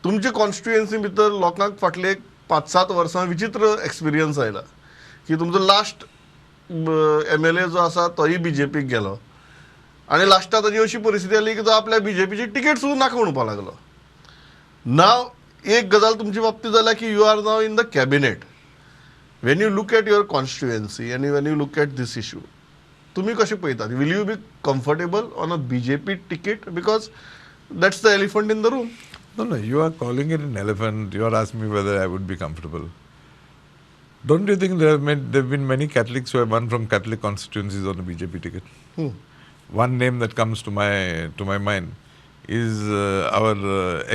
तुमचे कॉन्स्टिट्युएन्सी भितर लोकांक फाटले एक 5-7 वर्सां विचित्र एक्सपिरियन्स आयला की तुमचो लास्ट MLA जो आसा तोय BJPक गेलो आणि लास्टाक ताची अशी परिस्थिती आली की तो आपल्या BJPची तिकेट सुद्दां नाका म्हणपाक लागलो. नाव एक गजाल तुमच्या बाबतीत जाल्या की you are now in the cabinet. When you look at your constituency and when you look at these issue, तुम्ही कशें पळयतात? Will you be comfortable on a BJP ticket? Because that's the elephant in the room. No, you are calling it an elephant. You are asking me whether I would be comfortable. Don't you think there have been many Catholics who have won from Catholic constituencies on a BJP ticket? One name that comes to my mind is our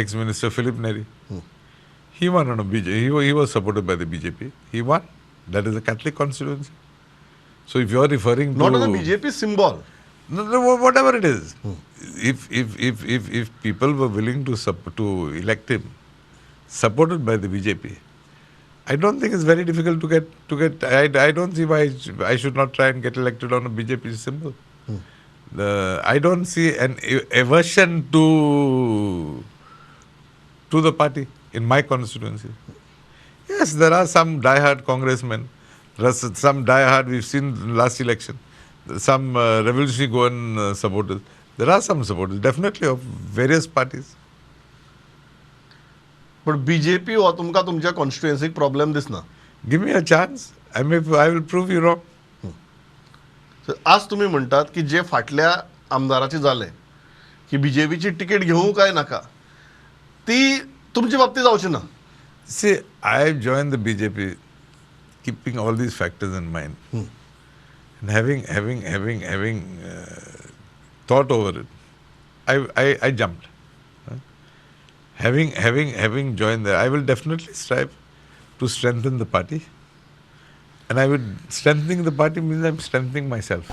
ex-minister Philip Neri. He won on a BJP. He was supported by the BJP. He won. That is a Catholic constituency. So if you are referring Not to on a BJP symbol. no, whatever it is, if people were willing to elect him, supported by the BJP, I don't think it's very difficult to get. I don't see why I should not try and get elected on a BJP symbol. I don't see an aversion to the party in my constituency. Yes, there are some die-hard congressmen, there are some die-hard, we've seen last election, some revolutionary Goan supporters. There are some supporters, definitely, of various parties. पण BJP हो तुमकां तुमच्या कॉन्स्टिट्युएन्सीक problem दिसना. Give me a chance. I will prove you wrong. आज तुम्ही म्हणटात की जे फाटल्या आमदाराचे जाले की BJPची तिकेट घेवूं काय नाका, ती तुमच्या बाबतीत जावची ना. See, I joined the BJP keeping all these factors in mind. And having thought over it, I jumped. Having joined there, I will definitely strive to strengthen the party. And strengthening the party means I'm strengthening myself.